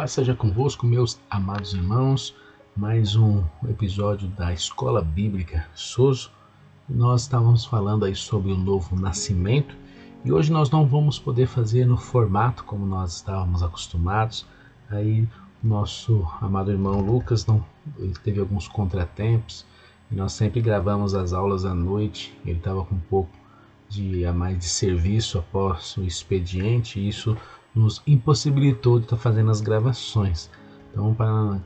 paz seja convosco, meus amados irmãos. Mais um episódio da Escola Bíblica Soso. Nós estávamos falando aí sobre o novo nascimento e hoje nós não vamos poder fazer no formato como nós estávamos acostumados. Aí nosso amado irmão Lucas ele teve alguns contratempos e nós sempre gravamos as aulas à noite. Ele estava com um pouco a mais de serviço após o expediente e isso nos impossibilitou de estar fazendo as gravações. Então, para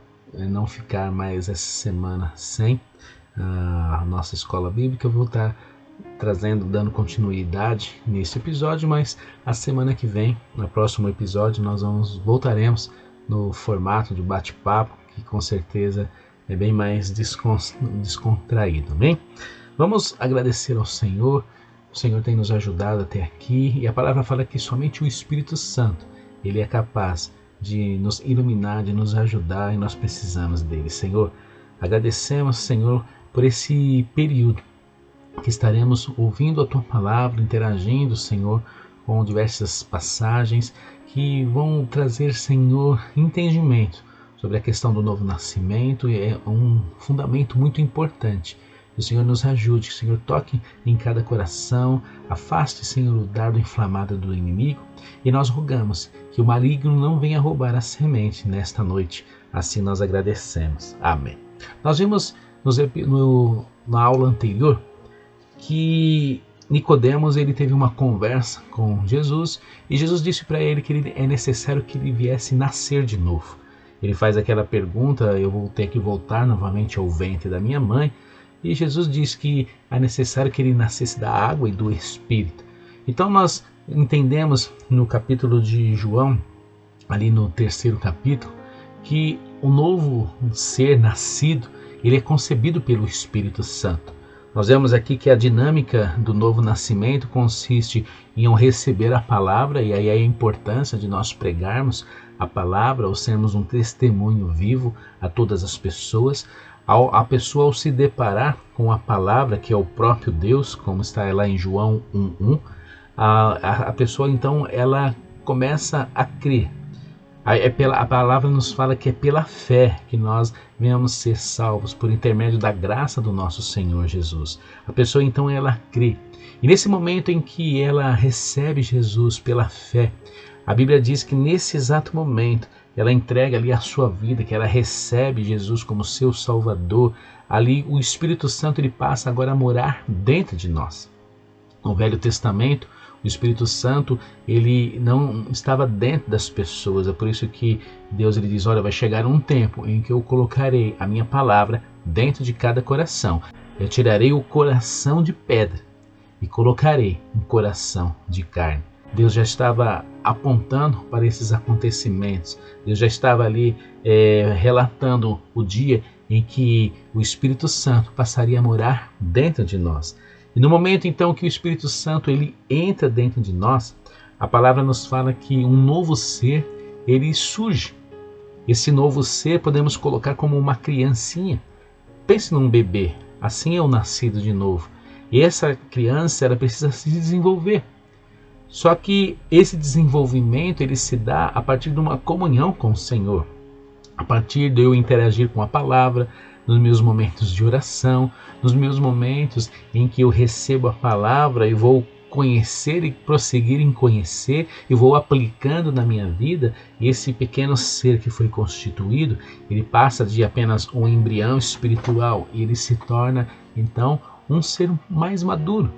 não ficar mais essa semana sem a nossa escola bíblica, eu vou estar dando continuidade nesse episódio, mas a semana que vem, no próximo episódio, nós voltaremos no formato de bate-papo, que com certeza é bem mais descontraído, bem? Vamos agradecer ao Senhor. O Senhor tem nos ajudado até aqui e a palavra fala que somente o Espírito Santo ele é capaz de nos iluminar, de nos ajudar e nós precisamos dele. Senhor, agradecemos, Senhor, por esse período que estaremos ouvindo a Tua Palavra, interagindo, Senhor, com diversas passagens que vão trazer, Senhor, entendimento sobre a questão do novo nascimento. É um fundamento muito importante. Que o Senhor nos ajude, que o Senhor toque em cada coração, afaste, Senhor, o dardo inflamado do inimigo e nós rogamos que o maligno não venha roubar a semente nesta noite. Assim nós agradecemos. Amém. Nós vimos na aula anterior que Nicodemos ele teve uma conversa com Jesus e Jesus disse para ele que é necessário que ele viesse nascer de novo. Ele faz aquela pergunta: eu vou ter que voltar novamente ao ventre da minha mãe? E Jesus diz que é necessário que ele nascesse da água e do Espírito. Então nós entendemos no capítulo de João, ali no 3º capítulo, que o novo ser nascido, ele é concebido pelo Espírito Santo. Nós vemos aqui que a dinâmica do novo nascimento consiste em receber a palavra, e aí a importância de nós pregarmos a palavra, ou sermos um testemunho vivo a todas as pessoas. A pessoa, ao se deparar com a palavra, que é o próprio Deus, como está lá em João 1:1, a pessoa então ela começa a crer. A palavra nos fala que é pela fé que nós venhamos ser salvos por intermédio da graça do nosso Senhor Jesus. A pessoa então ela crê. E nesse momento em que ela recebe Jesus pela fé, a Bíblia diz que nesse exato momento ela entrega ali a sua vida, que ela recebe Jesus como seu Salvador. Ali o Espírito Santo ele passa agora a morar dentro de nós. No Velho Testamento, o Espírito Santo ele não estava dentro das pessoas. É por isso que Deus ele diz: olha, vai chegar um tempo em que eu colocarei a minha palavra dentro de cada coração. Eu tirarei o coração de pedra e colocarei um coração de carne. Deus já estava apontando para esses acontecimentos. Deus já estava ali relatando o dia em que o Espírito Santo passaria a morar dentro de nós. E no momento então que o Espírito Santo ele entra dentro de nós, a palavra nos fala que um novo ser ele surge. Esse novo ser podemos colocar como uma criancinha. Pense num bebê, assim é o nascido de novo. E essa criança ela precisa se desenvolver. Só que esse desenvolvimento ele se dá a partir de uma comunhão com o Senhor, a partir de eu interagir com a palavra, nos meus momentos de oração, nos meus momentos em que eu recebo a palavra e vou conhecer e prosseguir em conhecer e vou aplicando na minha vida. E esse pequeno ser que foi constituído, ele passa de apenas um embrião espiritual e ele se torna então um ser mais maduro.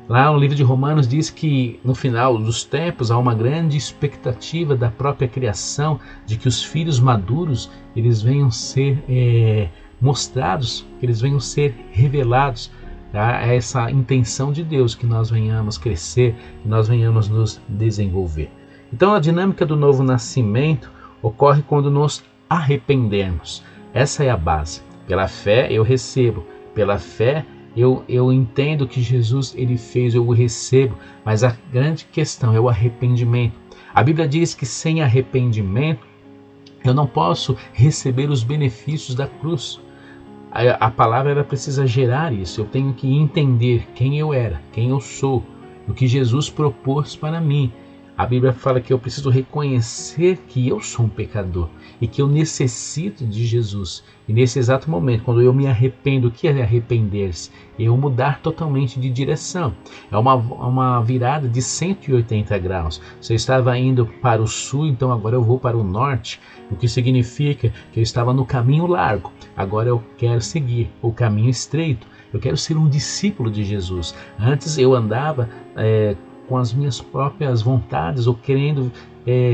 Lá no livro de Romanos diz que no final dos tempos há uma grande expectativa da própria criação de que os filhos maduros eles venham ser mostrados, que eles venham ser revelados. É essa intenção de Deus que nós venhamos crescer, que nós venhamos nos desenvolver. Então a dinâmica do novo nascimento ocorre quando nos arrependermos. Essa é a base. Pela fé eu recebo, pela fé eu entendo que Jesus ele fez, eu o recebo, mas a grande questão é o arrependimento. A Bíblia diz que sem arrependimento eu não posso receber os benefícios da cruz. A palavra ela precisa gerar isso. Eu tenho que entender quem eu era, quem eu sou, o que Jesus propôs para mim. A Bíblia fala que eu preciso reconhecer que eu sou um pecador e que eu necessito de Jesus. E nesse exato momento, quando eu me arrependo, o que é arrepender-se? Eu mudar totalmente de direção. É uma virada de 180 graus. Se eu estava indo para o sul, então agora eu vou para o norte, o que significa que eu estava no caminho largo. Agora eu quero seguir o caminho estreito. Eu quero ser um discípulo de Jesus. Antes eu andava com as minhas próprias vontades ou querendo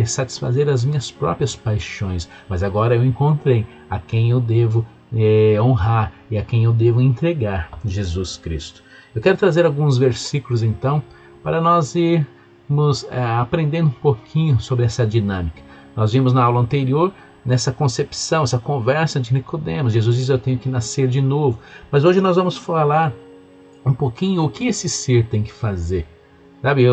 satisfazer as minhas próprias paixões, mas agora eu encontrei a quem eu devo honrar e a quem eu devo entregar, Jesus Cristo. Eu quero trazer alguns versículos então para nós irmos aprendendo um pouquinho sobre essa dinâmica. Nós vimos na aula anterior nessa concepção, essa conversa de Nicodemos. Jesus diz: eu tenho que nascer de novo. Mas hoje nós vamos falar um pouquinho o que esse ser tem que fazer. Sabe,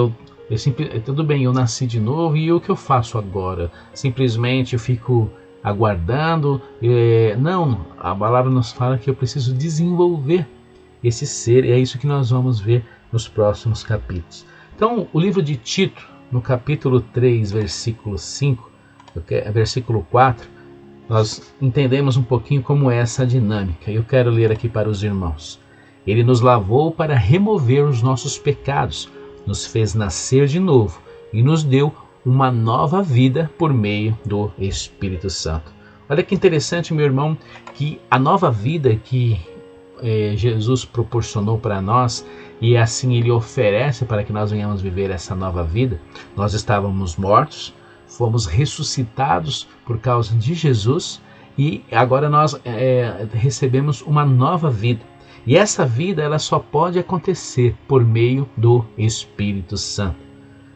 tudo bem, eu nasci de novo e o que eu faço agora? Simplesmente eu fico aguardando? Não, a palavra nos fala que eu preciso desenvolver esse ser, e é isso que nós vamos ver nos próximos capítulos. Então, o livro de Tito, no capítulo 3, versículo 5, versículo 4, nós entendemos um pouquinho como é essa dinâmica. Eu quero ler aqui para os irmãos. Ele nos lavou para remover os nossos pecados, nos fez nascer de novo e nos deu uma nova vida por meio do Espírito Santo. Olha que interessante, meu irmão, que a nova vida que Jesus proporcionou para nós, e assim Ele oferece para que nós venhamos viver essa nova vida. Nós estávamos mortos, fomos ressuscitados por causa de Jesus e agora nós recebemos uma nova vida. E essa vida ela só pode acontecer por meio do Espírito Santo.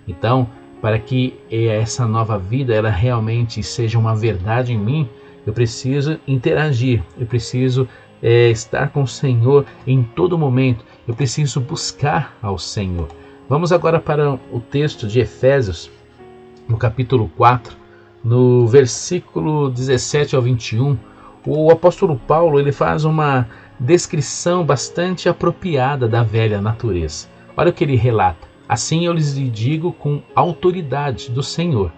Então, para que essa nova vida ela realmente seja uma verdade em mim, eu preciso interagir, eu preciso estar com o Senhor em todo momento, eu preciso buscar ao Senhor. Vamos agora para o texto de Efésios, no capítulo 4, no versículo 17 ao 21. O apóstolo Paulo ele faz uma descrição bastante apropriada da velha natureza. Olha o que ele relata. Assim eu lhes digo com autoridade do Senhor: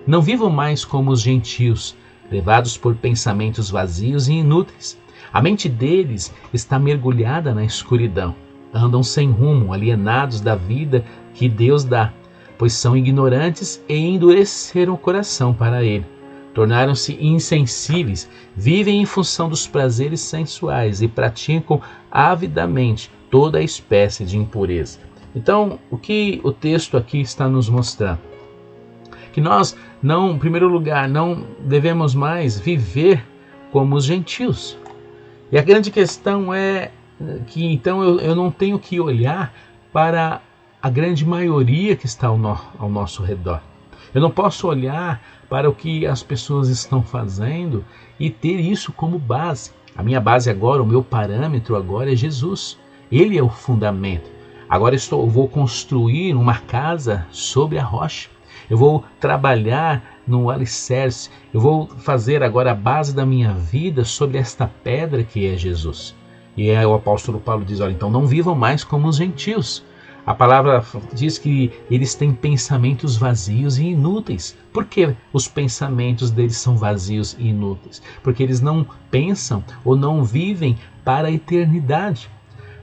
não vivam mais como os gentios, levados por pensamentos vazios e inúteis. A mente deles está mergulhada na escuridão. Andam sem rumo, alienados da vida que Deus dá, pois são ignorantes e endureceram o coração para ele. Tornaram-se insensíveis, vivem em função dos prazeres sensuais e praticam avidamente toda a espécie de impureza. Então, o que o texto aqui está nos mostrando? Que nós, em primeiro lugar, não devemos mais viver como os gentios. E a grande questão é que então eu não tenho que olhar para a grande maioria que está ao nosso redor. Eu não posso olhar para o que as pessoas estão fazendo e ter isso como base. A minha base agora, o meu parâmetro agora é Jesus. Ele é o fundamento. Agora eu vou construir uma casa sobre a rocha. Eu vou trabalhar no alicerce. Eu vou fazer agora a base da minha vida sobre esta pedra que é Jesus. E o apóstolo Paulo diz, olha, então não vivam mais como os gentios. A palavra diz que eles têm pensamentos vazios e inúteis. Por que os pensamentos deles são vazios e inúteis? Porque eles não pensam ou não vivem para a eternidade.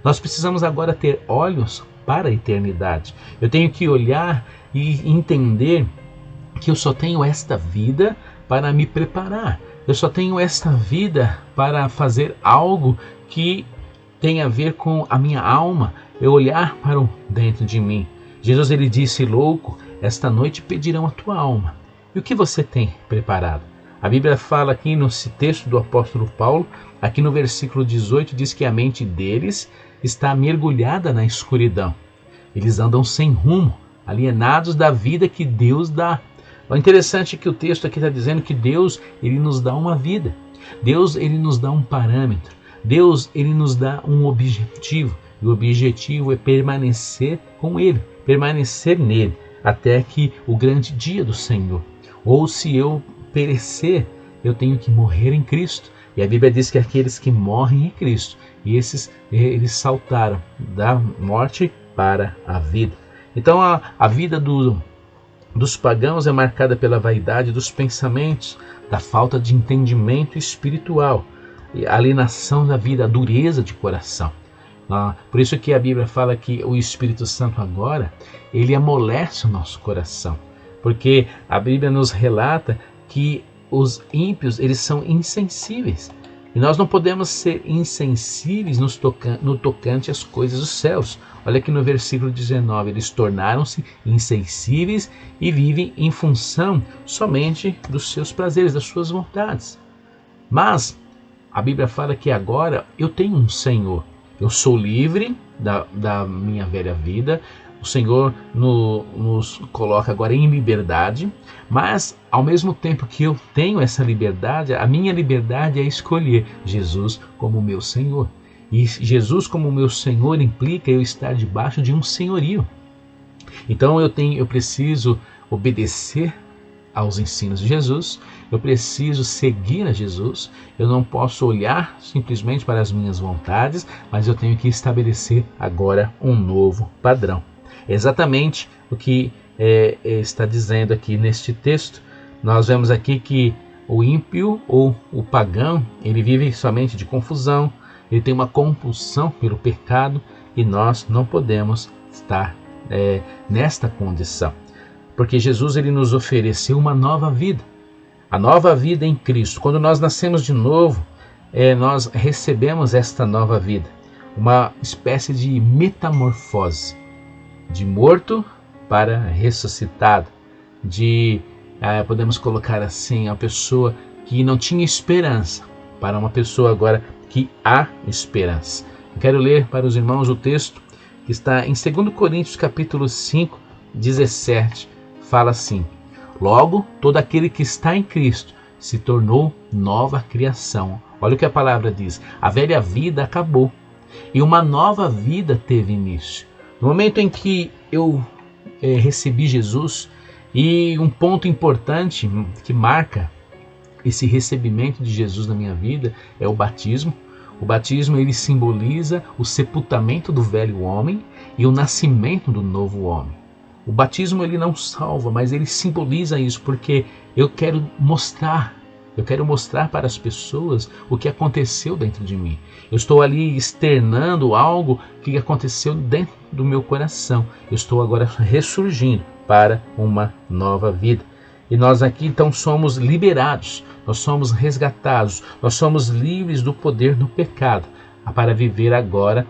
Nós precisamos agora ter olhos para a eternidade. Eu tenho que olhar e entender que eu só tenho esta vida para me preparar. Eu só tenho esta vida para fazer algo que tem a ver com a minha alma. Eu olhar para o dentro de mim. Jesus ele disse, louco, esta noite pedirão a tua alma. E o que você tem preparado? A Bíblia fala aqui nesse texto do apóstolo Paulo, aqui no versículo 18, diz que a mente deles está mergulhada na escuridão. Eles andam sem rumo, alienados da vida que Deus dá. O interessante é que o texto aqui está dizendo que Deus ele nos dá uma vida. Deus ele nos dá um parâmetro. Deus ele nos dá um objetivo. E o objetivo é permanecer com Ele, permanecer nele, até que o grande dia do Senhor. Ou se eu perecer, eu tenho que morrer em Cristo. E a Bíblia diz que aqueles que morrem em Cristo, eles saltaram da morte para a vida. Então a vida dos pagãos é marcada pela vaidade dos pensamentos, da falta de entendimento espiritual, a alienação da vida, a dureza de coração. Por isso que a Bíblia fala que o Espírito Santo agora, ele amolece o nosso coração, porque a Bíblia nos relata que os ímpios, eles são insensíveis, e nós não podemos ser insensíveis no tocante às coisas dos céus. Olha aqui no versículo 19, eles tornaram-se insensíveis e vivem em função somente dos seus prazeres, das suas vontades. Mas a Bíblia fala que agora eu tenho um Senhor. Eu sou livre da minha velha vida. O Senhor nos coloca agora em liberdade, mas ao mesmo tempo que eu tenho essa liberdade, a minha liberdade é escolher Jesus como meu Senhor. E Jesus como meu Senhor implica eu estar debaixo de um senhorio. Então eu preciso obedecer aos ensinos de Jesus, eu preciso seguir a Jesus, eu não posso olhar simplesmente para as minhas vontades, mas eu tenho que estabelecer agora um novo padrão. É exatamente o que está dizendo aqui neste texto. Nós vemos aqui que o ímpio ou o pagão, ele vive somente de confusão, ele tem uma compulsão pelo pecado e nós não podemos estar nesta condição. Porque Jesus ele nos ofereceu uma nova vida, a nova vida em Cristo. Quando nós nascemos de novo, nós recebemos esta nova vida, uma espécie de metamorfose, de morto para ressuscitado, podemos colocar assim, a pessoa que não tinha esperança, para uma pessoa agora que há esperança. Eu quero ler para os irmãos o texto que está em 2 Coríntios capítulo 5, 17, fala assim: logo, todo aquele que está em Cristo se tornou nova criação. Olha o que a palavra diz: a velha vida acabou e uma nova vida teve início. No momento em que eu recebi Jesus, e um ponto importante que marca esse recebimento de Jesus na minha vida é o batismo. O batismo ele simboliza o sepultamento do velho homem e o nascimento do novo homem. O batismo ele não salva, mas ele simboliza isso, porque eu quero mostrar para as pessoas o que aconteceu dentro de mim. Eu estou ali externando algo que aconteceu dentro do meu coração. Eu estou agora ressurgindo para uma nova vida. E nós aqui então somos liberados, nós somos resgatados, nós somos livres do poder do pecado, para viver agora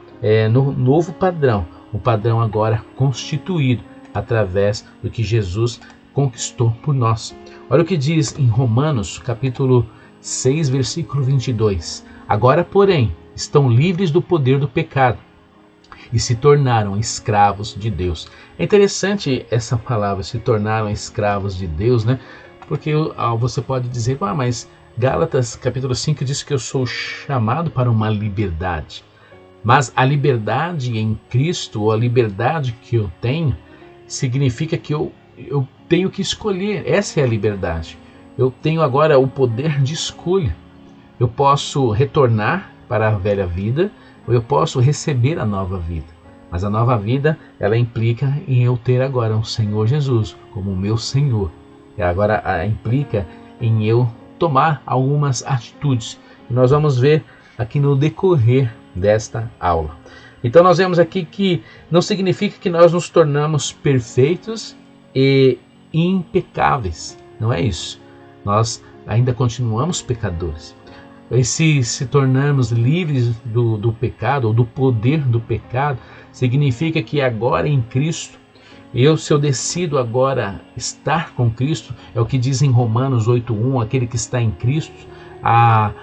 no novo padrão, um padrão agora constituído através do que Jesus conquistou por nós. Olha o que diz em Romanos, capítulo 6, versículo 22. Agora, porém, estão livres do poder do pecado e se tornaram escravos de Deus. É interessante essa palavra, se tornaram escravos de Deus, né? Porque você pode dizer, mas Gálatas, capítulo 5, diz que eu sou chamado para uma liberdade. Mas a liberdade em Cristo, ou a liberdade que eu tenho, significa que eu tenho que escolher. Essa é a liberdade. Eu tenho agora o poder de escolha. Eu posso retornar para a velha vida, ou eu posso receber a nova vida. Mas a nova vida, ela implica em eu ter agora o Senhor Jesus como o meu Senhor. E agora implica em eu tomar algumas atitudes. E nós vamos ver aqui no decorrer desta aula. Então nós vemos aqui que não significa que nós nos tornamos perfeitos e impecáveis. Não é isso. Nós ainda continuamos pecadores. E se tornarmos livres do pecado, ou do poder do pecado, significa que agora em Cristo, se eu decido agora estar com Cristo, é o que diz em Romanos 8:1, aquele que está em Cristo, a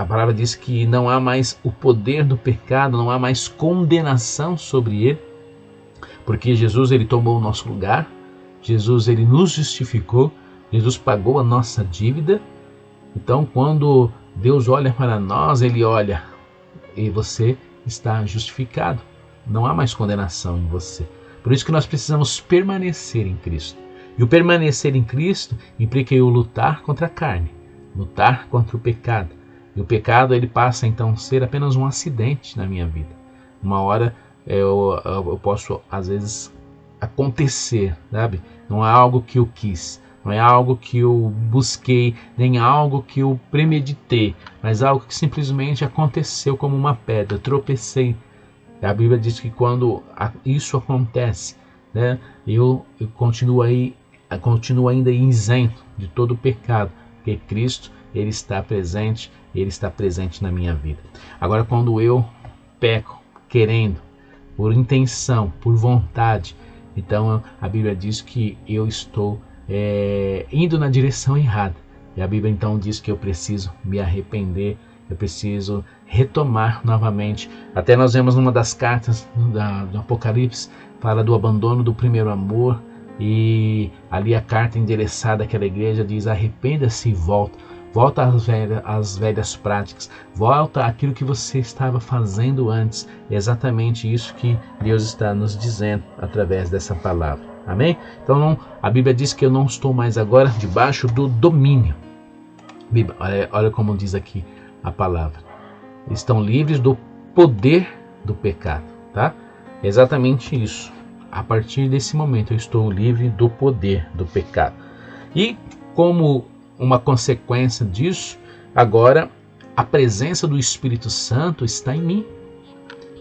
palavra diz que não há mais o poder do pecado, não há mais condenação sobre ele, porque Jesus ele tomou o nosso lugar, Jesus ele nos justificou, Jesus pagou a nossa dívida. Então quando Deus olha para nós, ele olha e você está justificado, não há mais condenação em você. Por isso que nós precisamos permanecer em Cristo. E o permanecer em Cristo implica eu lutar contra a carne, lutar contra o pecado. E o pecado ele passa então a ser apenas um acidente na minha vida. Uma hora eu posso às vezes acontecer, sabe? Não é algo que eu quis, não é algo que eu busquei, nem algo que eu premeditei, mas algo que simplesmente aconteceu como uma pedra, tropecei. A Bíblia diz que quando isso acontece, né, eu continuo ainda isento de todo o pecado, porque Cristo, ele está presente na minha vida. Agora, quando eu peco, querendo, por intenção, por vontade, então a Bíblia diz que eu estou indo na direção errada. E a Bíblia então diz que eu preciso me arrepender, eu preciso retomar novamente. Até nós vemos numa das cartas do Apocalipse, fala do abandono do primeiro amor, e ali a carta endereçada àquela igreja diz: arrependa-se e volta às velhas práticas, volta àquilo que você estava fazendo antes. É exatamente isso que Deus está nos dizendo através dessa palavra. Amém? Então a Bíblia diz que eu não estou mais agora debaixo do domínio. Olha como diz aqui a palavra. Estão livres do poder do pecado, tá? É exatamente isso. A partir desse momento eu estou livre do poder do pecado. E como uma consequência disso, agora a presença do Espírito Santo está em mim.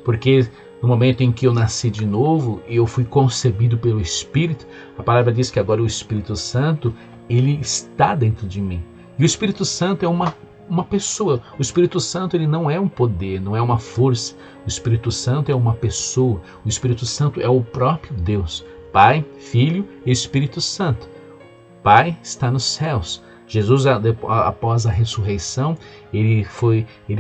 Porque no momento em que eu nasci de novo e eu fui concebido pelo Espírito, a palavra diz que agora o Espírito Santo, ele está dentro de mim. E o Espírito Santo é uma pessoa. O Espírito Santo, ele não é um poder, não é uma força. O Espírito Santo é uma pessoa. O Espírito Santo é o próprio Deus. Pai, Filho e Espírito Santo. Pai está nos céus. Jesus, após a ressurreição, ele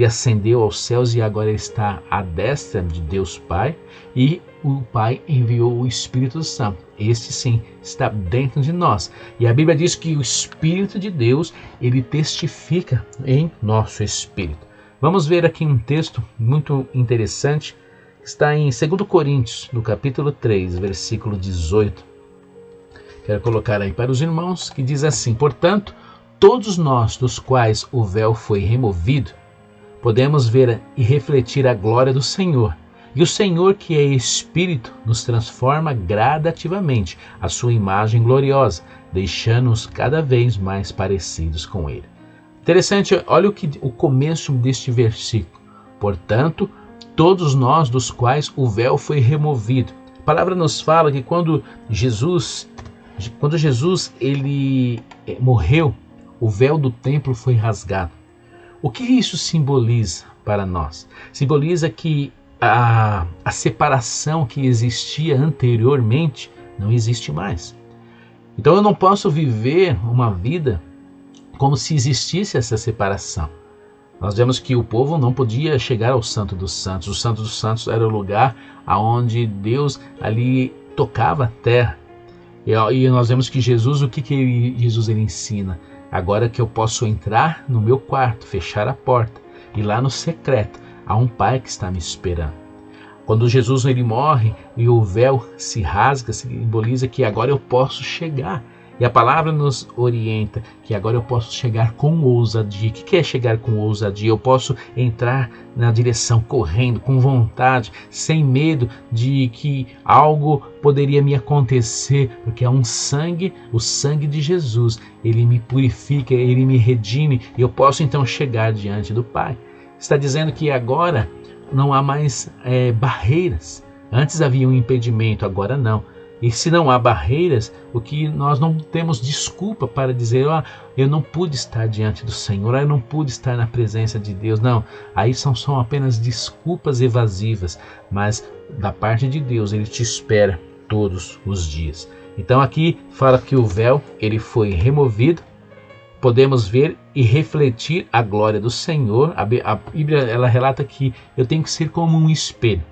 ascendeu aos céus e agora ele está à destra de Deus Pai, e o Pai enviou o Espírito Santo. Este sim está dentro de nós. E a Bíblia diz que o Espírito de Deus, ele testifica em nosso espírito. Vamos ver aqui um texto muito interessante, que está em 2 Coríntios, no capítulo 3, versículo 18. Quero colocar aí para os irmãos, que diz assim: portanto, todos nós dos quais o véu foi removido, podemos ver e refletir a glória do Senhor. E o Senhor, que é Espírito, nos transforma gradativamente à sua imagem gloriosa, deixando-nos cada vez mais parecidos com Ele. Interessante, olha o começo deste versículo. Portanto, todos nós dos quais o véu foi removido. A palavra nos fala que quando Jesus ele morreu, o véu do templo foi rasgado. O que isso simboliza para nós? Simboliza que a separação que existia anteriormente não existe mais. Então eu não posso viver uma vida como se existisse essa separação. Nós vemos que o povo não podia chegar ao Santo dos Santos. O Santo dos Santos era o lugar onde Deus ali tocava a terra. E nós vemos que Jesus, o que Jesus ele ensina? Agora que eu posso entrar no meu quarto, fechar a porta, e lá no secreto há um Pai que está me esperando. Quando Jesus ele morre e o véu se rasga, simboliza que agora eu posso chegar. E a palavra nos orienta que agora eu posso chegar com ousadia. O que é chegar com ousadia? Eu posso entrar na direção correndo, com vontade, sem medo de que algo poderia me acontecer, porque é o sangue de Jesus. Ele me purifica, ele me redime, e eu posso então chegar diante do Pai. Está dizendo que agora não há mais barreiras. Antes havia um impedimento, agora não. E se não há barreiras, o que nós não temos desculpa para dizer: eu não pude estar diante do Senhor, eu não pude estar na presença de Deus. Não, aí são apenas desculpas evasivas, mas da parte de Deus Ele te espera todos os dias. Então aqui fala que o véu ele foi removido, podemos ver e refletir a glória do Senhor. A Bíblia ela relata que eu tenho que ser como um espelho.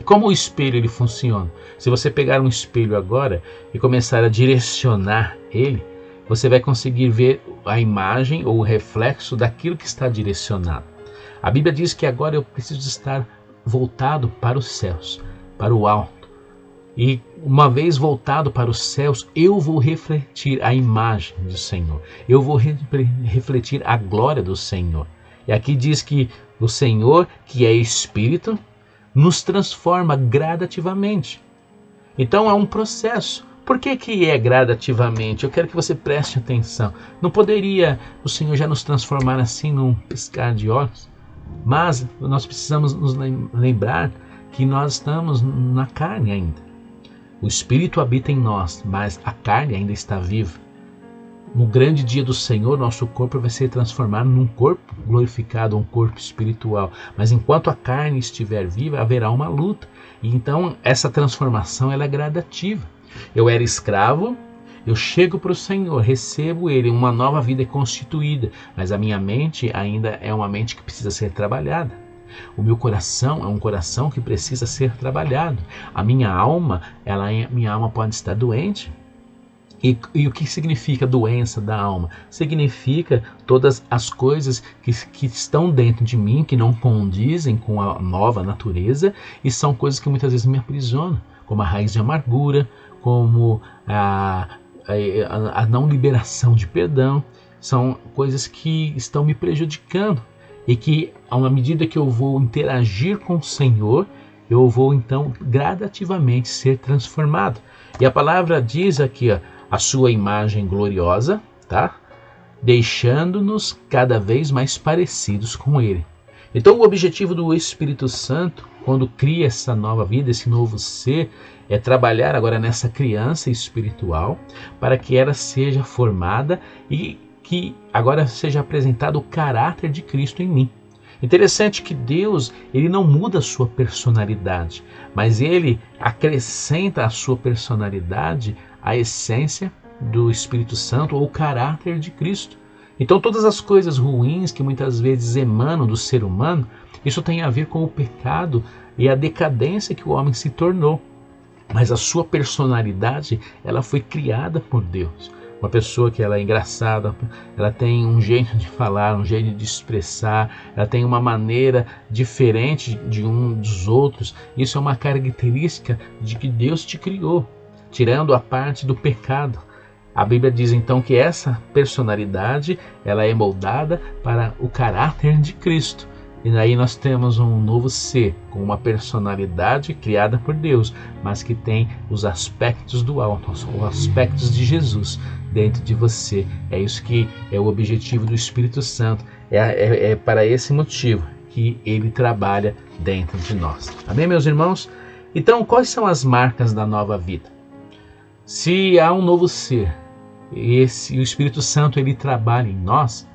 Como o espelho ele funciona? Se você pegar um espelho agora e começar a direcionar ele, você vai conseguir ver a imagem ou o reflexo daquilo que está direcionado. A Bíblia diz que agora eu preciso estar voltado para os céus, para o alto. E uma vez voltado para os céus, eu vou refletir a imagem do Senhor. Eu vou refletir a glória do Senhor. E aqui diz que o Senhor, que é Espírito, nos transforma gradativamente. Então é um processo. Por que é gradativamente? Eu quero que você preste atenção. Não poderia o Senhor já nos transformar assim num piscar de olhos? Mas nós precisamos nos lembrar que nós estamos na carne ainda. O Espírito habita em nós, mas a carne ainda está viva. No grande dia do Senhor, nosso corpo vai ser transformado num corpo glorificado, um corpo espiritual. Mas enquanto a carne estiver viva, haverá uma luta. E então essa transformação ela é gradativa. Eu era escravo, eu chego para o Senhor, recebo Ele, uma nova vida é constituída. Mas a minha mente ainda é uma mente que precisa ser trabalhada. O meu coração é um coração que precisa ser trabalhado. A minha alma, minha alma pode estar doente. E o que significa doença da alma? Significa todas as coisas que estão dentro de mim, que não condizem com a nova natureza, e são coisas que muitas vezes me aprisionam, como a raiz de amargura, como a não liberação de perdão. São coisas que estão me prejudicando e que, à medida que eu vou interagir com o Senhor, eu vou então gradativamente ser transformado. E a palavra diz aqui, ó, a sua imagem gloriosa, tá? Deixando-nos cada vez mais parecidos com Ele. Então o objetivo do Espírito Santo, quando cria essa nova vida, esse novo ser, é trabalhar agora nessa criança espiritual para que ela seja formada e que agora seja apresentado o caráter de Cristo em mim. Interessante que Deus, ele não muda a sua personalidade, mas ele acrescenta à sua personalidade a essência do Espírito Santo ou o caráter de Cristo. Então todas as coisas ruins que muitas vezes emanam do ser humano, isso tem a ver com o pecado e a decadência que o homem se tornou. Mas a sua personalidade, ela foi criada por Deus. Uma pessoa que ela é engraçada, ela tem um jeito de falar, um jeito de expressar, ela tem uma maneira diferente de um dos outros. Isso é uma característica de que Deus te criou, tirando a parte do pecado. A Bíblia diz então que essa personalidade ela é moldada para o caráter de Cristo. E daí nós temos um novo ser, com uma personalidade criada por Deus, mas que tem os aspectos do alto, os aspectos de Jesus dentro de você. É isso que é o objetivo do Espírito Santo. É para esse motivo que ele trabalha dentro de nós. Amém, meus irmãos? Então, quais são as marcas da nova vida? Se há um novo ser, e o Espírito Santo ele trabalha em nós,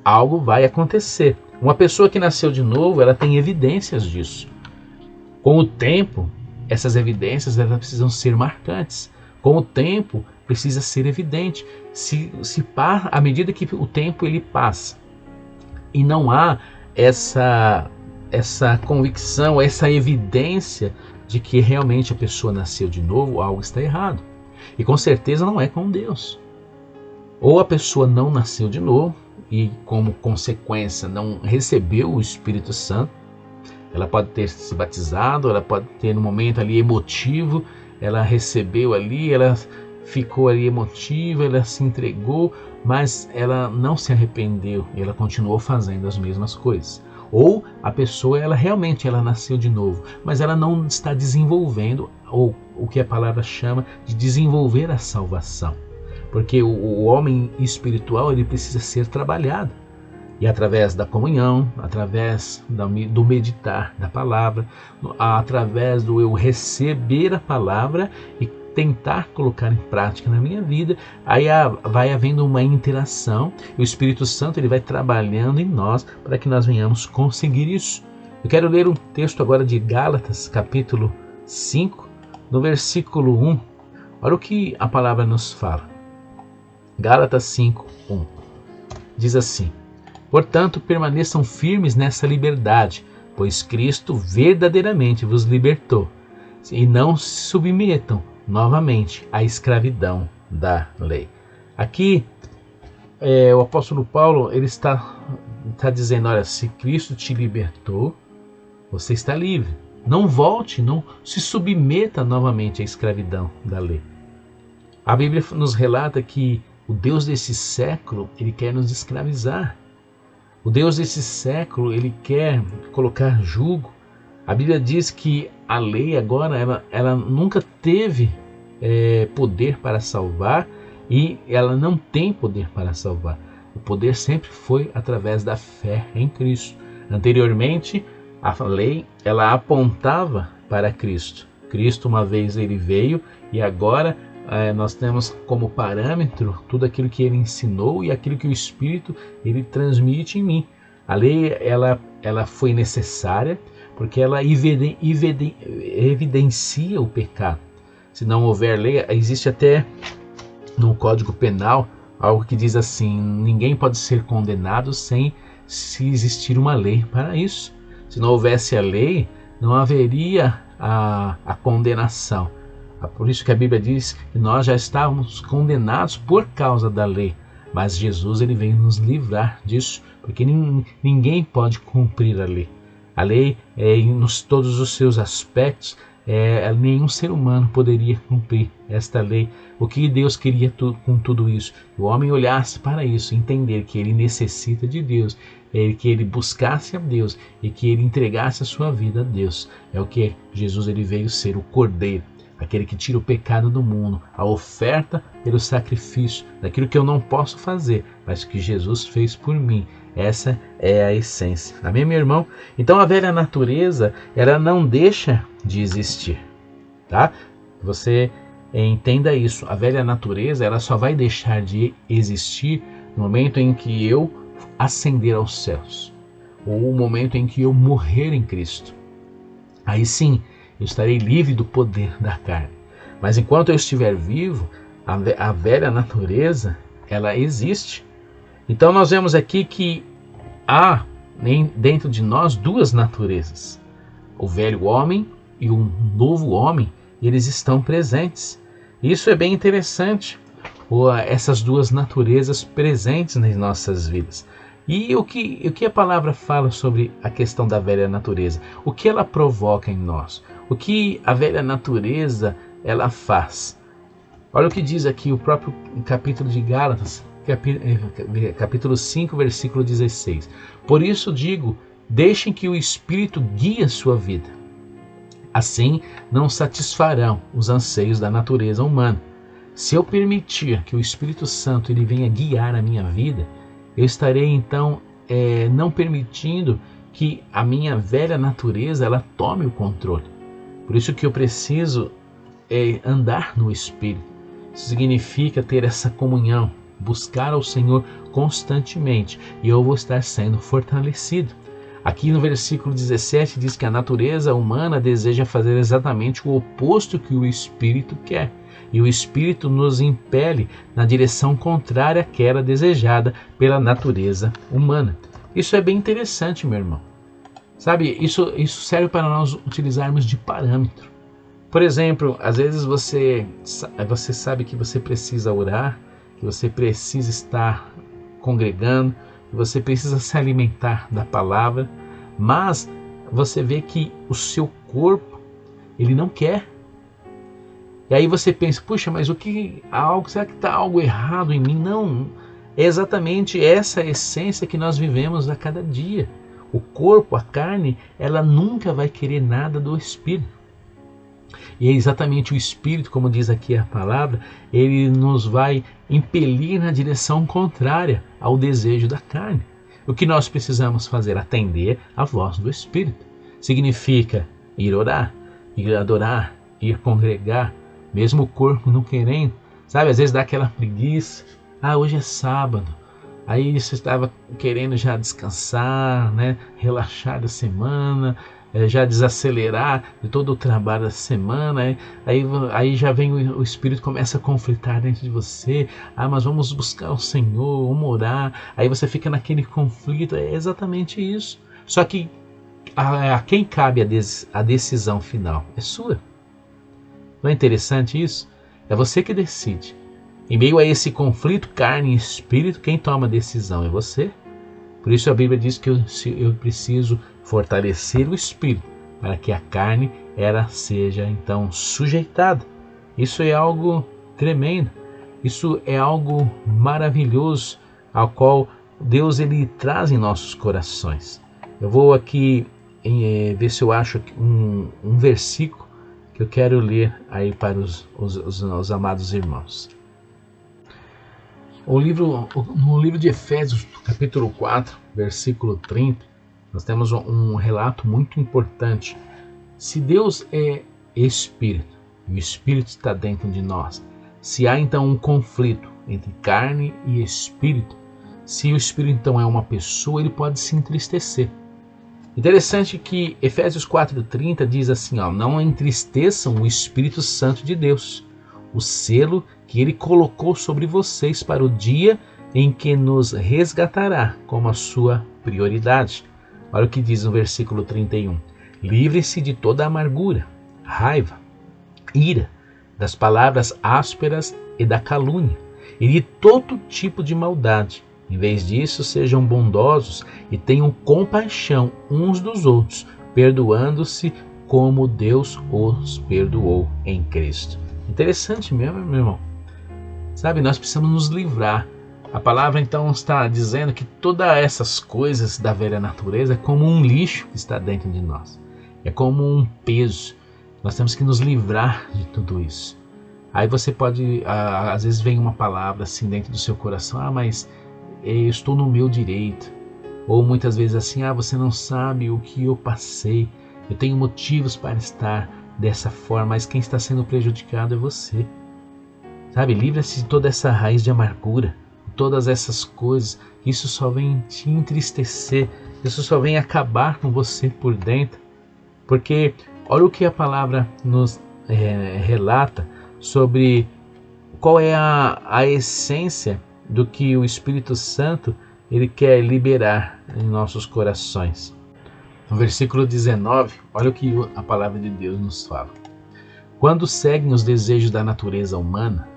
algo vai acontecer. Uma pessoa que nasceu de novo, ela tem evidências disso. Com o tempo, essas evidências elas precisam ser marcantes. Com o tempo, precisa ser evidente. À medida que o tempo ele passa e não há essa convicção, essa evidência de que realmente a pessoa nasceu de novo, algo está errado. E com certeza não é com Deus. Ou a pessoa não nasceu de novo, e como consequência não recebeu o Espírito Santo. Ela pode ter se batizado, ela pode ter um momento ali emotivo, ela recebeu ali, ela ficou ali emotiva, ela se entregou, mas ela não se arrependeu, ela continuou fazendo as mesmas coisas. Ou a pessoa ela realmente nasceu de novo, mas ela não está desenvolvendo, ou o que a palavra chama de desenvolver a salvação. Porque o homem espiritual ele precisa ser trabalhado. E através da comunhão, através do meditar da palavra, através do eu receber a palavra e tentar colocar em prática na minha vida, aí vai havendo uma interação e o Espírito Santo ele vai trabalhando em nós para que nós venhamos conseguir isso. Eu quero ler um texto agora de Gálatas, capítulo 5, no versículo 1. Olha o que a palavra nos fala. Gálatas 5, 1. Diz assim: portanto, permaneçam firmes nessa liberdade, pois Cristo verdadeiramente vos libertou, e não se submetam novamente à escravidão da lei. Aqui, o apóstolo Paulo ele está dizendo, olha, se Cristo te libertou, você está livre. Não volte, não se submeta novamente à escravidão da lei. A Bíblia nos relata que o Deus desse século, ele quer nos escravizar. O Deus desse século, ele quer colocar jugo. A Bíblia diz que a lei agora, ela nunca teve poder para salvar, e ela não tem poder para salvar. O poder sempre foi através da fé em Cristo. Anteriormente, a lei ela apontava para Cristo. Cristo uma vez ele veio, e agora nós temos como parâmetro tudo aquilo que ele ensinou e aquilo que o Espírito ele transmite em mim. A lei ela foi necessária porque ela evidencia o pecado. Se não houver lei, existe até no Código Penal algo que diz assim: ninguém pode ser condenado sem se existir uma lei para isso. Se não houvesse a lei, não haveria a condenação. Por isso que a Bíblia diz que nós já estávamos condenados por causa da lei, mas Jesus ele veio nos livrar disso, porque ninguém pode cumprir a lei. A lei, em todos os seus aspectos, nenhum ser humano poderia cumprir esta lei. O que Deus queria com tudo isso? O homem olhasse para isso, entender que ele necessita de Deus, que ele buscasse a Deus e que ele entregasse a sua vida a Deus. É o que Jesus ele veio ser, o Cordeiro, aquele que tira o pecado do mundo, a oferta pelo sacrifício, daquilo que eu não posso fazer, mas que Jesus fez por mim. Essa é a essência. Amém, meu irmão? Então a velha natureza, ela não deixa de existir, tá? Você entenda isso. A velha natureza, ela só vai deixar de existir no momento em que eu ascender aos céus, ou o momento em que eu morrer em Cristo. Aí sim, eu estarei livre do poder da carne. Mas enquanto eu estiver vivo, a velha natureza, ela existe. Então nós vemos aqui que há dentro de nós duas naturezas. O velho homem e um novo homem, eles estão presentes. Isso é bem interessante, essas duas naturezas presentes nas nossas vidas. E o que a palavra fala sobre a questão da velha natureza? O que ela provoca em nós? O que a velha natureza ela faz? Olha o que diz aqui o próprio capítulo de Gálatas, capítulo 5, versículo 16. Por isso digo, deixem que o Espírito guie a sua vida. Assim não satisfarão os anseios da natureza humana. Se eu permitir que o Espírito Santo ele venha guiar a minha vida, eu estarei então não permitindo que a minha velha natureza ela tome o controle. Por isso que eu preciso andar no Espírito. Isso significa ter essa comunhão, buscar ao Senhor constantemente, e eu vou estar sendo fortalecido. Aqui no versículo 17 diz que a natureza humana deseja fazer exatamente o oposto que o Espírito quer. E o Espírito nos impele na direção contrária àquela desejada pela natureza humana. Isso é bem interessante, meu irmão. Sabe, isso serve para nós utilizarmos de parâmetro. Por exemplo, às vezes você sabe que você precisa orar, que você precisa estar congregando, que você precisa se alimentar da palavra, mas você vê que o seu corpo, ele não quer. E aí você pensa, puxa, mas será que está algo errado em mim? Não, é exatamente essa essência que nós vivemos a cada dia. O corpo, a carne, ela nunca vai querer nada do Espírito. E é exatamente o Espírito, como diz aqui a palavra, ele nos vai impelir na direção contrária ao desejo da carne. O que nós precisamos fazer? Atender à voz do Espírito. Significa ir orar, ir adorar, ir congregar, mesmo o corpo não querendo. Sabe, às vezes dá aquela preguiça. Hoje é sábado. Aí você estava querendo já descansar, né? Relaxar da semana, já desacelerar de todo o trabalho da semana. Aí já vem o Espírito, começa a conflitar dentro de você. Mas vamos buscar o Senhor, vamos orar. Aí você fica naquele conflito. É exatamente isso. Só que a quem cabe a decisão final? É sua. Não é interessante isso? É você que decide. Em meio a esse conflito, carne e espírito, quem toma a decisão é você. Por isso a Bíblia diz que eu preciso fortalecer o espírito, para que a carne ela seja então sujeitada. Isso é algo tremendo. Isso é algo maravilhoso, ao qual Deus ele traz em nossos corações. Eu vou aqui ver se eu acho um versículo que eu quero ler aí para os amados irmãos. No livro de Efésios, capítulo 4, versículo 30, nós temos um relato muito importante. Se Deus é Espírito, e o Espírito está dentro de nós, se há então um conflito entre carne e Espírito, se o Espírito então é uma pessoa, ele pode se entristecer. Interessante que Efésios 4,30 diz assim, não entristeçam o Espírito Santo de Deus, o selo que ele colocou sobre vocês para o dia em que nos resgatará como a sua prioridade. Olha o que diz no versículo 31. Livre-se de toda amargura, raiva, ira, das palavras ásperas e da calúnia, e de todo tipo de maldade. Em vez disso, sejam bondosos e tenham compaixão uns dos outros, perdoando-se como Deus os perdoou em Cristo. Interessante mesmo, meu irmão. Sabe, nós precisamos nos livrar. A palavra então está dizendo que todas essas coisas da velha natureza é como um lixo que está dentro de nós. É como um peso. Nós temos que nos livrar de tudo isso. Aí você pode, às vezes vem uma palavra assim dentro do seu coração, mas eu estou no meu direito. Ou muitas vezes assim, você não sabe o que eu passei. Eu tenho motivos para estar dessa forma, mas quem está sendo prejudicado é você. Sabe, livra-se de toda essa raiz de amargura, todas essas coisas. Isso só vem te entristecer, isso só vem acabar com você por dentro. Porque olha o que a palavra nos relata sobre qual é a essência do que o Espírito Santo ele quer liberar em nossos corações. No versículo 19, olha o que a palavra de Deus nos fala. Quando seguem os desejos da natureza humana,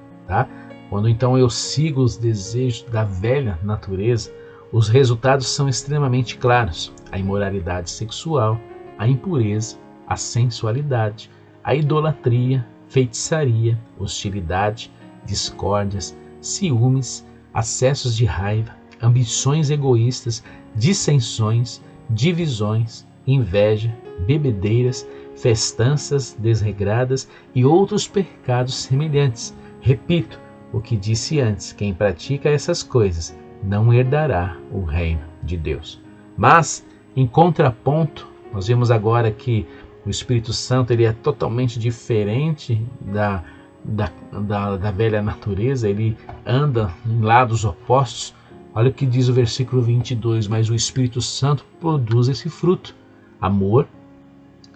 quando então eu sigo os desejos da velha natureza, os resultados são extremamente claros. A imoralidade sexual, a impureza, a sensualidade, a idolatria, feitiçaria, hostilidade, discórdias, ciúmes, acessos de raiva, ambições egoístas, dissensões, divisões, inveja, bebedeiras, festanças desregradas e outros pecados semelhantes. Repito o que disse antes: quem pratica essas coisas não herdará o reino de Deus. Mas, em contraponto, nós vemos agora que o Espírito Santo ele é totalmente diferente da velha natureza, ele anda em lados opostos. Olha o que diz o versículo 22, mas o Espírito Santo produz esse fruto: amor,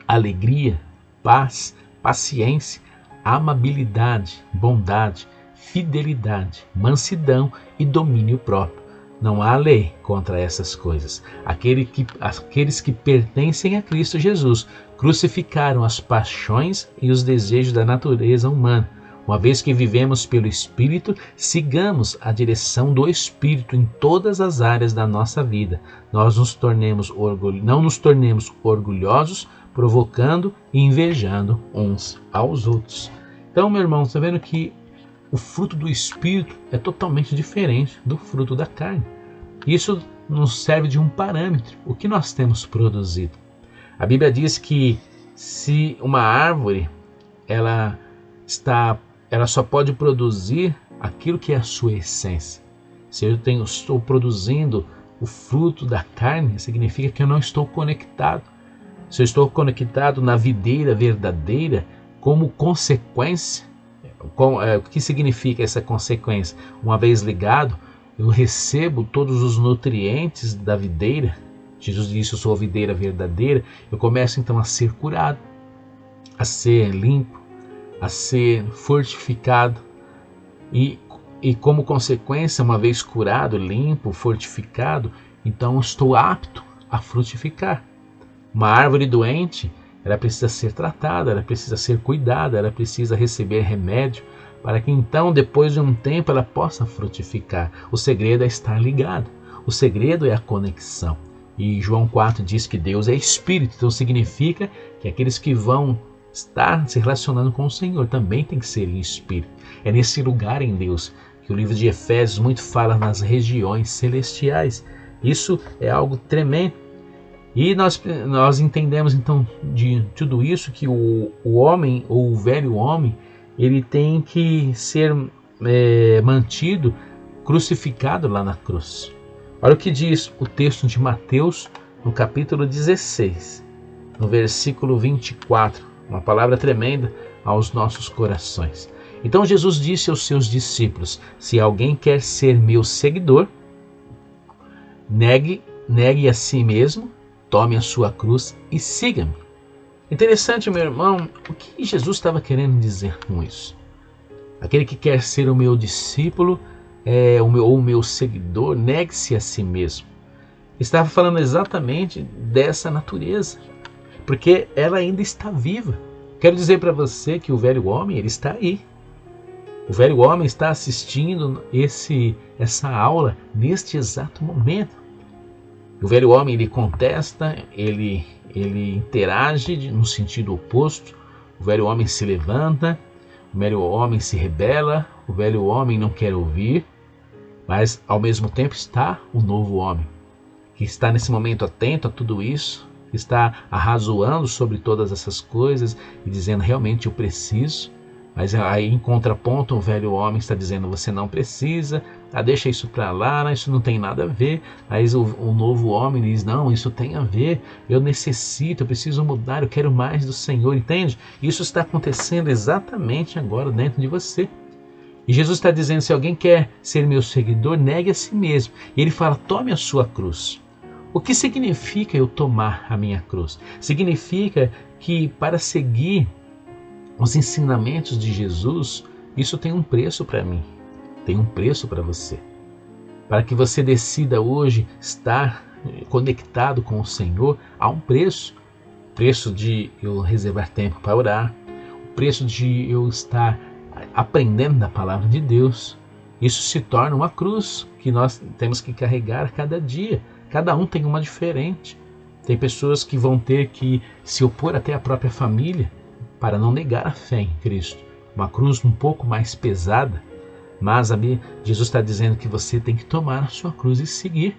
alegria, paz, paciência, amabilidade, bondade, fidelidade, mansidão e domínio próprio. Não há lei contra essas coisas. Aqueles que pertencem a Cristo Jesus crucificaram as paixões e os desejos da natureza humana. Uma vez que vivemos pelo Espírito, sigamos a direção do Espírito em todas as áreas da nossa vida. Não nos tornemos orgulhosos, provocando e invejando uns aos outros. Então, meu irmão, está vendo que o fruto do Espírito é totalmente diferente do fruto da carne. Isso nos serve de um parâmetro. O que nós temos produzido? A Bíblia diz que se uma árvore ela só pode produzir aquilo que é a sua essência. Se eu estou produzindo o fruto da carne, significa que eu não estou conectado. Se eu estou conectado na videira verdadeira, como consequência, o que significa essa consequência? Uma vez ligado, eu recebo todos os nutrientes da videira. Jesus disse: eu sou a videira verdadeira. Eu começo então a ser curado, a ser limpo, a ser fortificado. E como consequência, uma vez curado, limpo, fortificado, então eu estou apto a frutificar. Uma árvore doente, ela precisa ser tratada, ela precisa ser cuidada, ela precisa receber remédio, para que então, depois de um tempo, ela possa frutificar. O segredo é estar ligado, o segredo é a conexão. E João 4 diz que Deus é Espírito, então significa que aqueles que vão estar se relacionando com o Senhor também tem que ser em Espírito. É nesse lugar em Deus que o livro de Efésios muito fala nas regiões celestiais. Isso é algo tremendo. E nós entendemos então de tudo isso que o homem, ou o velho homem, ele tem que ser mantido crucificado lá na cruz. Olha o que diz o texto de Mateus no capítulo 16, no versículo 24, uma palavra tremenda aos nossos corações. Então Jesus disse aos seus discípulos: se alguém quer ser meu seguidor, negue a si mesmo, tome a sua cruz e siga-me. Interessante, meu irmão, o que Jesus estava querendo dizer com isso? Aquele que quer ser o meu discípulo, o meu seguidor, negue-se a si mesmo. Estava falando exatamente dessa natureza, porque ela ainda está viva. Quero dizer para você que o velho homem, ele está aí. O velho homem está assistindo essa aula neste exato momento. O velho homem, ele contesta, ele interage no sentido oposto. O velho homem se levanta, o velho homem se rebela, o velho homem não quer ouvir, mas ao mesmo tempo está o novo homem, que está nesse momento atento a tudo isso, que está arrazoando sobre todas essas coisas e dizendo: realmente eu preciso. Mas aí, em contraponto, o velho homem está dizendo: você não precisa, deixa isso para lá, isso não tem nada a ver. Aí o novo homem diz: não, isso tem a ver, eu necessito, eu preciso mudar, eu quero mais do Senhor, entende? Isso está acontecendo exatamente agora dentro de você. E Jesus está dizendo: se alguém quer ser meu seguidor, negue a si mesmo. E ele fala: tome a sua cruz. O que significa eu tomar a minha cruz? Significa que para seguir os ensinamentos de Jesus, isso tem um preço para mim, tem um preço para você. Para que você decida hoje estar conectado com o Senhor, há um preço. O preço de eu reservar tempo para orar, o preço de eu estar aprendendo da palavra de Deus. Isso se torna uma cruz que nós temos que carregar a cada dia. Cada um tem uma diferente. Tem pessoas que vão ter que se opor até à própria família para não negar a fé em Cristo. Uma cruz um pouco mais pesada, mas Jesus está dizendo que você tem que tomar a sua cruz e seguir.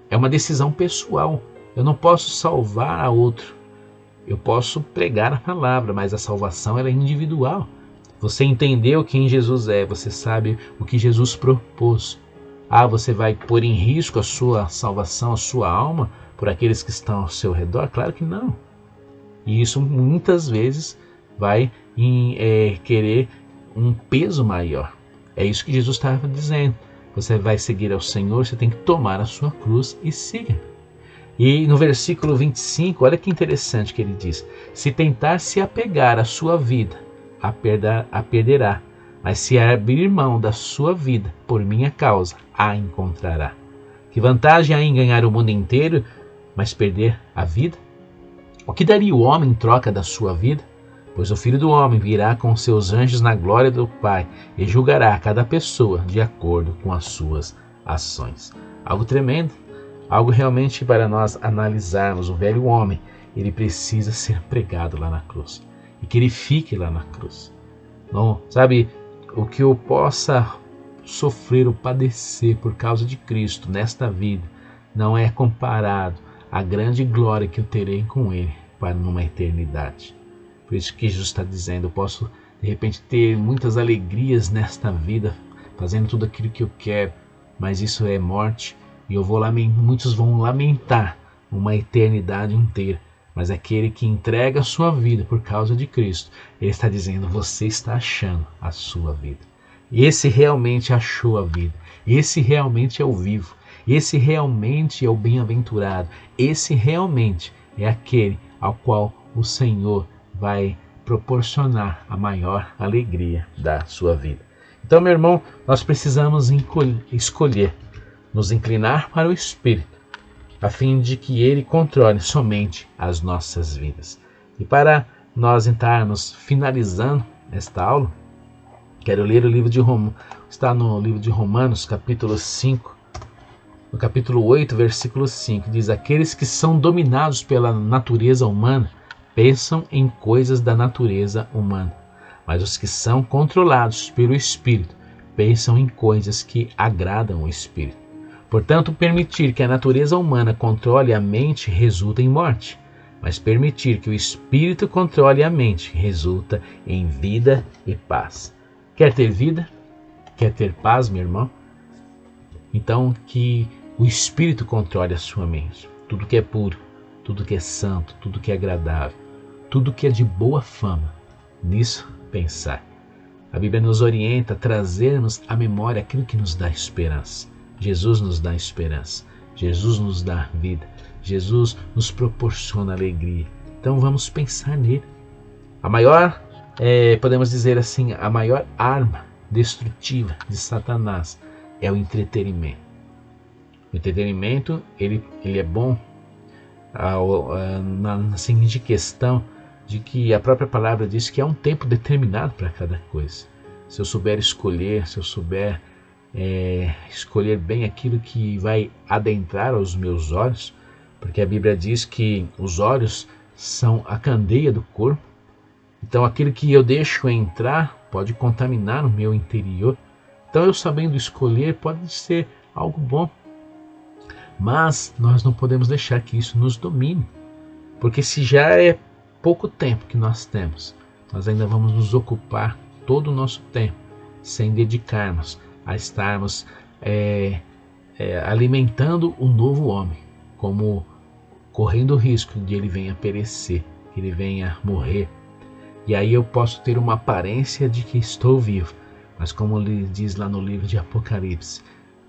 É uma decisão pessoal. Eu não posso salvar a outro. Eu posso pregar a palavra, mas a salvação ela é individual. Você entendeu quem Jesus é, você sabe o que Jesus propôs. Você vai pôr em risco a sua salvação, a sua alma, por aqueles que estão ao seu redor? Claro que não. E isso muitas vezes vai querer um peso maior. É isso que Jesus estava dizendo. Você vai seguir ao Senhor, você tem que tomar a sua cruz e siga. E no versículo 25, olha que interessante que ele diz: se tentar se apegar à sua vida, a perderá. Mas se abrir mão da sua vida por minha causa, a encontrará. Que vantagem há em ganhar o mundo inteiro, mas perder a vida? O que daria o homem em troca da sua vida? Pois o Filho do Homem virá com seus anjos na glória do Pai e julgará cada pessoa de acordo com as suas ações. Algo tremendo, algo realmente para nós analisarmos. O velho homem, ele precisa ser pregado lá na cruz e que ele fique lá na cruz. Não, sabe, o que eu possa sofrer ou padecer por causa de Cristo nesta vida não é comparado à grande glória que eu terei com Ele para numa eternidade. Por isso que Jesus está dizendo: eu posso de repente ter muitas alegrias nesta vida, fazendo tudo aquilo que eu quero, mas isso é morte, e muitos vão lamentar uma eternidade inteira. Mas aquele que entrega a sua vida por causa de Cristo, ele está dizendo: você está achando a sua vida. Esse realmente achou a vida. Esse realmente é o vivo. Esse realmente é o bem-aventurado. Esse realmente é aquele ao qual o Senhor vai proporcionar a maior alegria da sua vida. Então, meu irmão, nós precisamos escolher nos inclinar para o Espírito, a fim de que Ele controle somente as nossas vidas. E para nós estarmos finalizando esta aula, quero ler o livro de Romanos, está no livro de Romanos, capítulo 5, no capítulo 8, versículo 5, diz: aqueles que são dominados pela natureza humana pensam em coisas da natureza humana, mas os que são controlados pelo Espírito pensam em coisas que agradam o Espírito. Portanto, permitir que a natureza humana controle a mente resulta em morte, mas permitir que o espírito controle a mente resulta em vida e paz. Quer ter vida? Quer ter paz, meu irmão? Então, que o espírito controle a sua mente. Tudo que é puro, tudo que é santo, tudo que é agradável, tudo que é de boa fama, nisso pensar. A Bíblia nos orienta a trazermos à memória aquilo que nos dá esperança. Jesus nos dá esperança, Jesus nos dá vida, Jesus nos proporciona alegria. Então vamos pensar nele. A maior, podemos dizer assim, a maior arma destrutiva de Satanás é o entretenimento. O entretenimento, ele é bom na seguinte questão de que a própria palavra diz que há um tempo determinado para cada coisa. Se eu souber escolher, se eu souber escolher bem aquilo que vai adentrar aos meus olhos, porque a Bíblia diz que os olhos são a candeia do corpo, então aquilo que eu deixo entrar pode contaminar o meu interior. Então eu sabendo escolher pode ser algo bom, mas nós não podemos deixar que isso nos domine, porque se já é pouco tempo que nós temos, nós ainda vamos nos ocupar todo o nosso tempo sem dedicarmos a estarmos alimentando o novo homem, como correndo o risco de ele venha perecer, que ele venha morrer. E aí eu posso ter uma aparência de que estou vivo, mas como ele diz lá no livro de Apocalipse,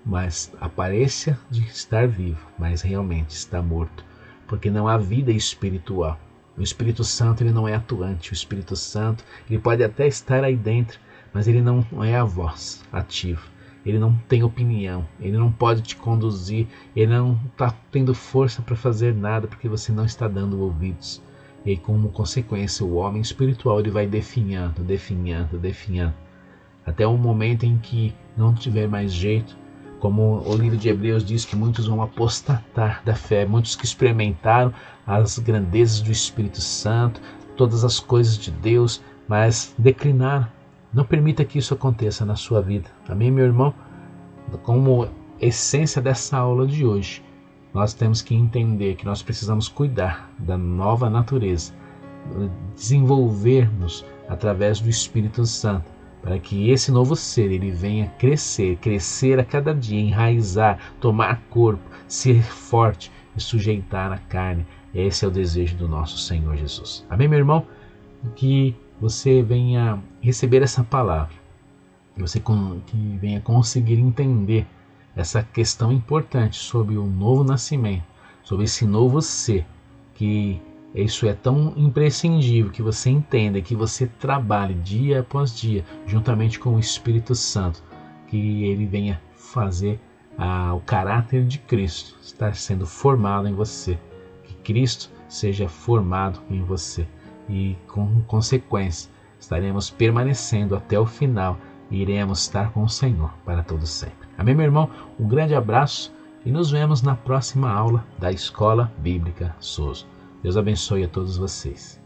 mas aparência de estar vivo, mas realmente está morto, porque não há vida espiritual. O Espírito Santo ele não é atuante, o Espírito Santo ele pode até estar aí dentro, mas ele não é a voz ativa, ele não tem opinião, ele não pode te conduzir, ele não está tendo força para fazer nada porque você não está dando ouvidos. E aí, como consequência, o homem espiritual ele vai definhando, até um momento em que não tiver mais jeito, como o livro de Hebreus diz que muitos vão apostatar da fé, muitos que experimentaram as grandezas do Espírito Santo, todas as coisas de Deus, mas declinaram. Não permita que isso aconteça na sua vida. Amém, meu irmão? Como essência dessa aula de hoje, nós temos que entender que nós precisamos cuidar da nova natureza, desenvolvermos através do Espírito Santo, para que esse novo ser ele venha crescer a cada dia, enraizar, tomar corpo, ser forte e sujeitar a carne. Esse é o desejo do nosso Senhor Jesus. Amém, meu irmão? Que você venha receber essa palavra, que venha conseguir entender essa questão importante sobre o novo nascimento, sobre esse novo ser, que isso é tão imprescindível que você entenda, que você trabalhe dia após dia, juntamente com o Espírito Santo, que ele venha fazer o caráter de Cristo estar sendo formado em você, que Cristo seja formado em você e, com consequência, estaremos permanecendo até o final e iremos estar com o Senhor para todo sempre. Amém, meu irmão? Um grande abraço e nos vemos na próxima aula da Escola Bíblica Souza. Deus abençoe a todos vocês.